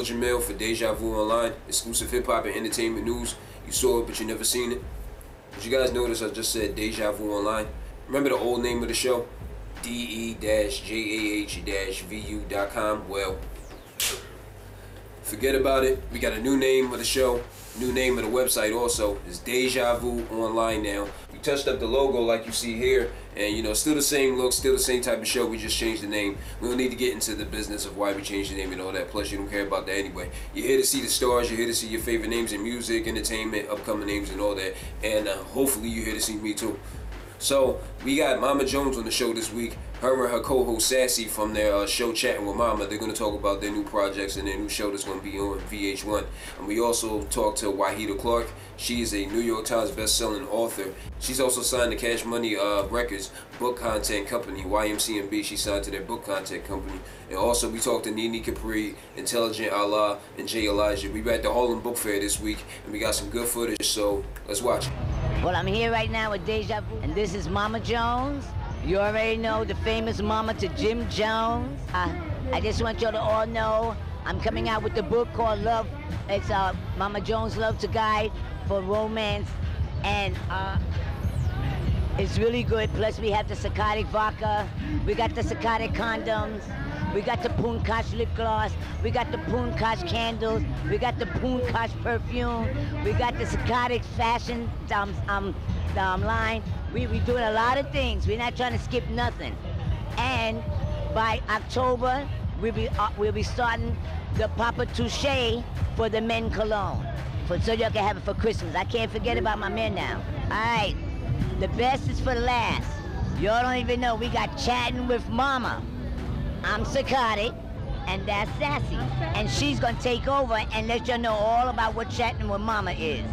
Jhiermiel for Jah Vu Online, exclusive hip-hop and entertainment news. You saw it, but you never seen it. Did you guys notice I just said Jah Vu Online? Remember the old name of the show? de-jah-vu.com. Well, forget about it. We got a new name of the show, new name of the website also. It's Jah Vu Online now. We touched up the logo like you see here, and you know, still the same look, still the same type of show. We just changed the name. We don't need to get into the business of why we changed the name and all that. Plus, you don't care about that anyway. You're here to see the stars. You're here to see your favorite names in music, entertainment, upcoming names, and all that. And hopefully, you're here to see me too. So we got Mama Jones on the show this week. Her and her co-host Sassy from their show Chatting with Mama. They're going to talk about their new projects and their new show that's going to be on VH1. And we also talked to Wahida Clark. She is a New York Times best-selling author. She's also signed to Cash Money Records book content company, YMCMB. She signed to their book content company. And also we talked to Ne Capri, Intelegent, Allah, and Jay Elijah. We were at the Harlem Book Fair this week, and we got some good footage, so let's watch it. Well, I'm here right now with Jah Vu, and this is Mama Jones. You already know the famous mama to Jim Jones. I just want y'all to all know I'm coming out with the book called Love. It's Mama Jones Love to Guide for Romance, and it's really good. Plus we have the psychotic vodka, we got the psychotic condoms, we got the Poonkash lip gloss, we got the Poonkash candles, we got the Poonkash perfume, we got the psychotic fashion line. We doing a lot of things. We're not trying to skip nothing. And by October, we'll be starting the Papa Touche for the men cologne, so y'all can have it for Christmas. I can't forget about my men now. All right, the best is for the last. Y'all don't even know we got Chatting with Mama. I'm psychotic, and that's Sassy. And she's gonna take over and let y'all know all about what Chatting with Mama is.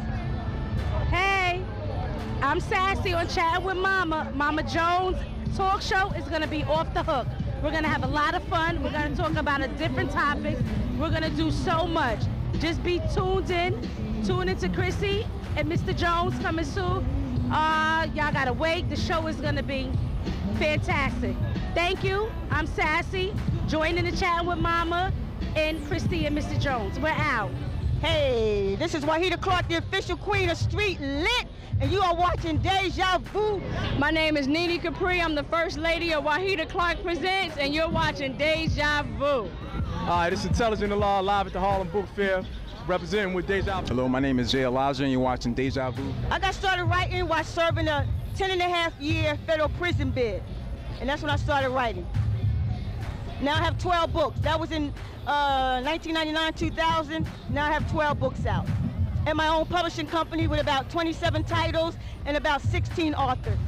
Hey, I'm Sassy on Chatting with Mama. Mama Jones talk show is gonna be off the hook. We're gonna have a lot of fun. We're gonna talk about a different topics. We're gonna do so much. Just be tuned in. Tune into Chrissy and Mr. Jones coming soon. Y'all gotta wait. The show is gonna be fantastic. Thank you. I'm Sassy. Join in the Chatting with Mama and Chrissy and Mr. Jones. We're out. Hey, this is Wahida Clark, the official queen of Street Lit, and you are watching Jah Vu. My name is Ne Capri. I'm the first lady of Wahida Clark Presents, and you're watching Jah Vu. Hi, this is Intelegent live at the Harlem Book Fair, representing with Jah Vu. Hello, my name is Jay Elijah, and you're watching Jah Vu. I got started writing while serving a 10.5-year federal prison bid, and that's when I started writing. Now I have 12 books. That was in 1999, 2000. Now I have 12 books out. And my own publishing company with about 27 titles and about 16 authors.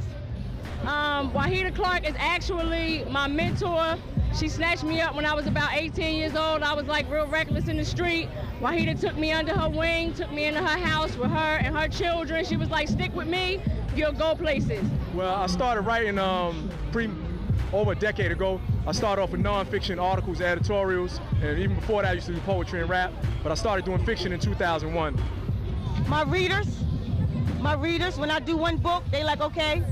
Wahida Clark is actually my mentor. She snatched me up when I was about 18 years old. I was like real reckless in the street. Wahida took me under her wing, took me into her house with her and her children. She was like, stick with me, you'll go places. Well, I started writing over a decade ago. I started off with non-fiction articles, editorials, and even before that I used to do poetry and rap, but I started doing fiction in 2001. My readers, when I do one book, they like, okay,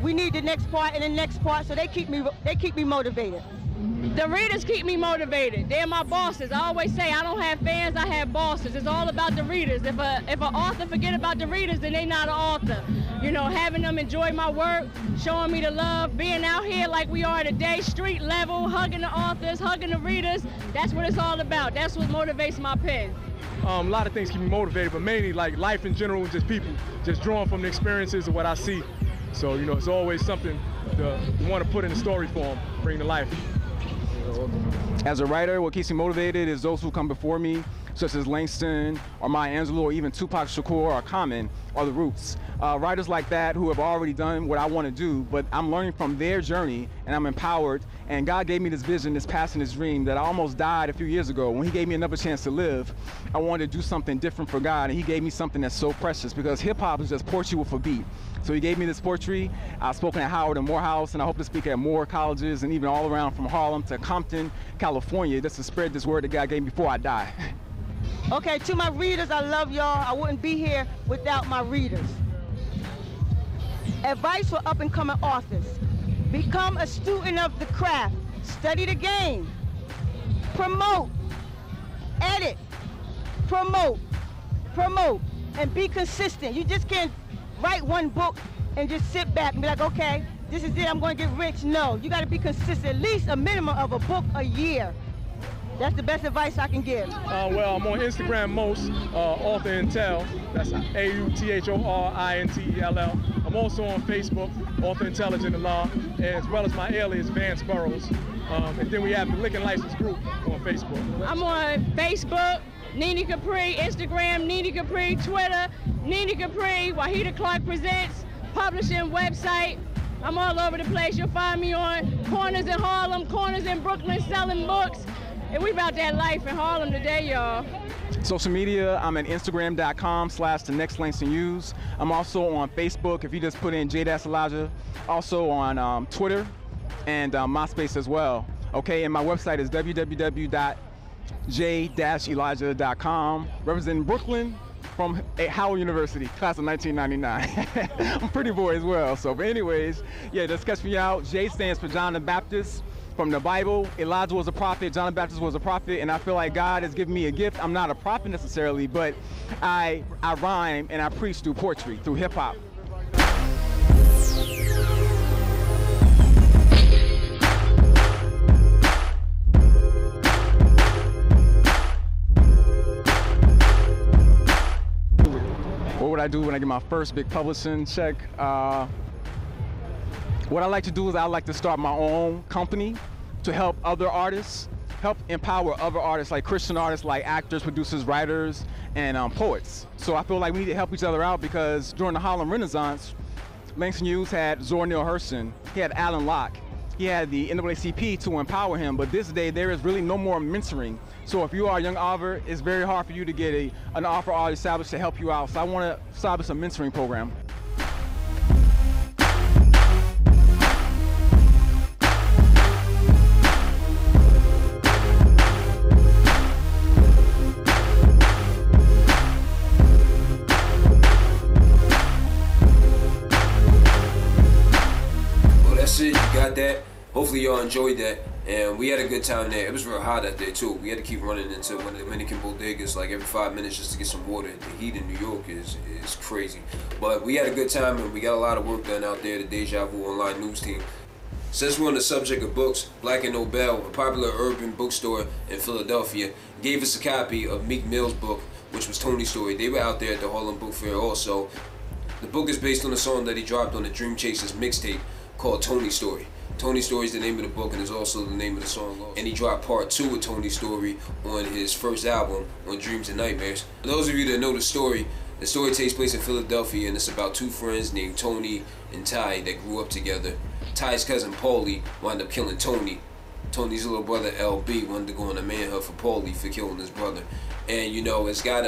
we need the next part and the next part, so they keep me motivated. The readers keep me motivated. They're my bosses. I always say I don't have fans, I have bosses. It's all about the readers. If an author forget about the readers, then they not an author. You know, having them enjoy my work, showing me the love, being out here like we are today, street level, hugging the authors, hugging the readers. That's what it's all about. That's what motivates my pen. A lot of things keep me motivated, but mainly like life in general and just people, just drawing from the experiences of what I see. So, you know, it's always something you want to put in the story form, bring to life. As a writer, what keeps me motivated is those who come before me, such as Langston or Maya Angelou or even Tupac Shakur or Common or The Roots. Writers like that who have already done what I want to do, but I'm learning from their journey and I'm empowered. And God gave me this vision, this passion, this dream that I almost died a few years ago. When He gave me another chance to live, I wanted to do something different for God, and He gave me something that's so precious because hip hop is just poetry with a beat. So He gave me this poetry. I've spoken at Howard and Morehouse, and I hope to speak at more colleges and even all around from Harlem to Compton, California, just to spread this word that God gave me before I die. Okay, to my readers, I love y'all. I wouldn't be here without my readers. Advice for up-and-coming authors. Become a student of the craft. Study the game. Promote. edit, promote, and be consistent. You just can't write one book and just sit back and be like, okay, this is it, I'm going to get rich. No, you got to be consistent, at least a minimum of a book a year. That's the best advice I can give. Well, I'm on Instagram most, Author Intel. That's AuthorIntell. I'm also on Facebook, Author Intelegent as well as my alias, Vance Burrows. And then we have the Licking License group on Facebook. I'm on Facebook, Ne Capri, Instagram, Ne Capri, Twitter, Ne Capri, Wahida Clark Presents, publishing website. I'm all over the place. You'll find me on corners in Harlem, corners in Brooklyn, selling books. And we about that life in Harlem today, y'all. Social media, I'm at Instagram.com/TheNextLangstonUs. I'm also on Facebook, if you just put in J-Elijah. Also on Twitter and MySpace as well. Okay, and my website is www.j-elijah.com. Representing Brooklyn from Howard University, class of 1999. I'm pretty boy as well, so but anyways, yeah, just catch me out. J stands for John the Baptist. From the Bible, Elijah was a prophet, John the Baptist was a prophet, and I feel like God has given me a gift. I'm not a prophet necessarily, but I rhyme and I preach through poetry, through hip hop. What would I do when I get my first big publishing check? What I like to do is I like to start my own company to help other artists, help empower other artists like Christian artists, like actors, producers, writers, and poets. So I feel like we need to help each other out because during the Harlem Renaissance, Langston Hughes had Zora Neale Hurston, he had Alan Locke, he had the NAACP to empower him, but this day there is really no more mentoring. So if you are a young author, it's very hard for you to get an author already established to help you out. So I want to establish a mentoring program. You got that. Hopefully y'all enjoyed that, and we had a good time there. It was real hot out there too. We had to keep running into one of the Dominican bodegas like every 5 minutes just to get some water. The heat in New York is crazy, but we had a good time and we got a lot of work done out there. The Jah Vu Online news team. Since we're on the subject of books, Black and Nobel, a popular urban bookstore in Philadelphia, gave us a copy of Meek Mill's book, which was Tony's Story. They were out there at the Harlem Book Fair also. The book is based on a song that he dropped on the Dream Chasers mixtape called Tony's Story. Tony's Story is the name of the book and is also the name of the song. And he dropped part 2 of Tony's Story on his first album, on Dreams and Nightmares. For those of you that know the story takes place in Philadelphia and it's about 2 friends named Tony and Ty that grew up together. Ty's cousin Paulie wound up killing Tony. Tony's little brother LB wanted to go on a manhunt for Paulie for killing his brother. And you know, it's got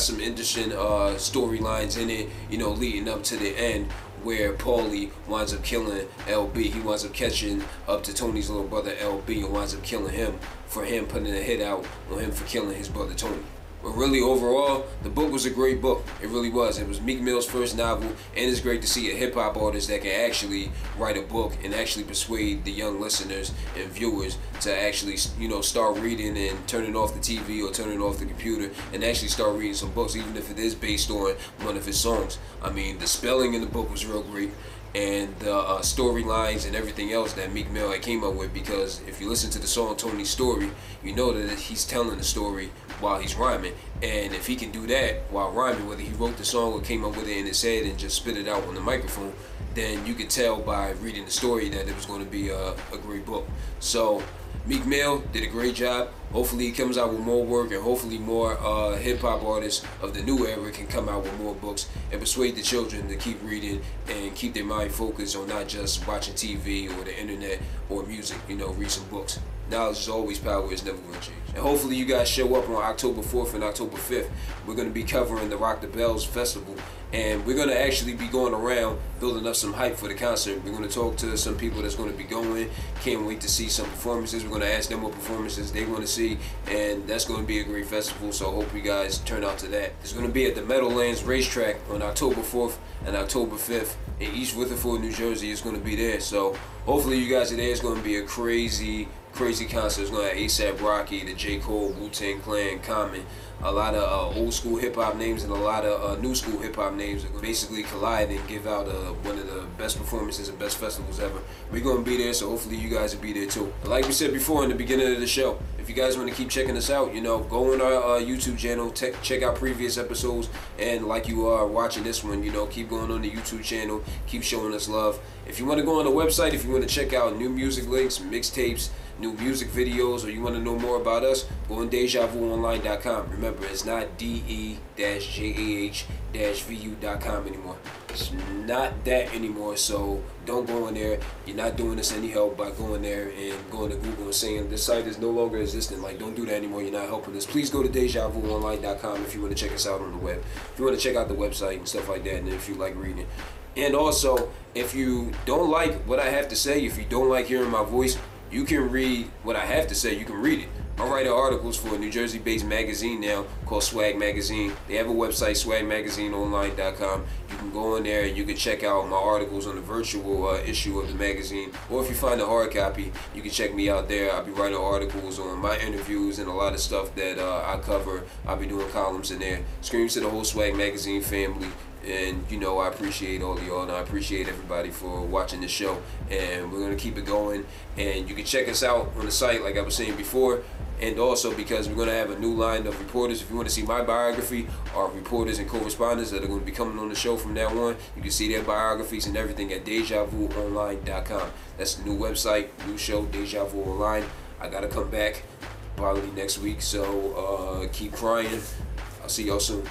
some interesting storylines in it, you know, leading up to the end, where Paulie winds up killing LB. He winds up catching up to Tony's little brother LB and winds up killing him for him putting a hit out on him for killing his brother Tony. But really, overall, the book was a great book. It really was. It was Meek Mill's first novel, and it's great to see a hip-hop artist that can actually write a book and actually persuade the young listeners and viewers to actually, you know, start reading and turning off the TV or turning off the computer and actually start reading some books, even if it is based on one of his songs. I mean, the spelling in the book was real great, and the storylines and everything else that Meek Mill came up with, because if you listen to the song Tony's Story, you know that he's telling the story while he's rhyming. And if he can do that while rhyming, whether he wrote the song or came up with it in his head and just spit it out on the microphone, then you could tell by reading the story that it was going to be a great book. So Meek Mill did a great job. Hopefully he comes out with more work, and hopefully more hip-hop artists of the new era can come out with more books and persuade the children to keep reading and keep their mind focused on not just watching TV or the internet or music, you know, read some books. Knowledge is always power, it's never going to change. And hopefully you guys show up on October 4th and October 5th. We're going to be covering the Rock the Bells Festival, and we're going to actually be going around building up some hype for the concert. We're going to talk to some people that's going to be going. Can't wait to see some performances. We're going to ask them what performances they want to see, and that's going to be a great festival, so I hope you guys turn out to that. It's going to be at the Meadowlands Racetrack on October 4th and October 5th in East Rutherford, New Jersey. It's going to be there, so hopefully you guys are there. It's going to be a crazy crazy concerts. We're going to have A$AP Rocky, the J. Cole, Wu-Tang Clan, Common, a lot of old school hip hop names and a lot of new school hip hop names that basically collide and give out one of the best performances and best festivals ever. We're going to be there, so hopefully you guys will be there too. Like we said before in the beginning of the show, if you guys want to keep checking us out, you know, go on our YouTube channel, check out previous episodes, and like you are watching this one, you know, keep going on the YouTube channel, keep showing us love. If you want to go on the website, if you want to check out new music links, mixtapes, new music videos, or you want to know more about us, go on DejaVuOnline.com. Remember, it's not DE-JAH-VU.com anymore. It's not that anymore, so don't go in there. You're not doing us any help by going there and going to Google and saying this site is no longer existent. Like, don't do that anymore. You're not helping us. Please go to DejaVuOnline.com if you want to check us out on the web. If you want to check out the website and stuff like that, and if you like reading. And also, if you don't like what I have to say, if you don't like hearing my voice, you can read what I have to say. You can read it. I'm writing articles for a New Jersey-based magazine now called Swag Magazine. They have a website, swagmagazineonline.com. You can go in there and you can check out my articles on the virtual issue of the magazine. Or if you find a hard copy, you can check me out there. I'll be writing articles on my interviews and a lot of stuff that I cover. I'll be doing columns in there. Screams to the whole Swag Magazine family. And, you know, I appreciate all of y'all, and I appreciate everybody for watching this show. And we're going to keep it going. And you can check us out on the site, like I was saying before. And also because we're going to have a new line of reporters. If you want to see my biography, our reporters and correspondents that are going to be coming on the show from now on, you can see their biographies and everything at DejaVuOnline.com. That's the new website, new show, Deja Vu Online. I got to come back probably next week, so keep crying. I'll see y'all soon.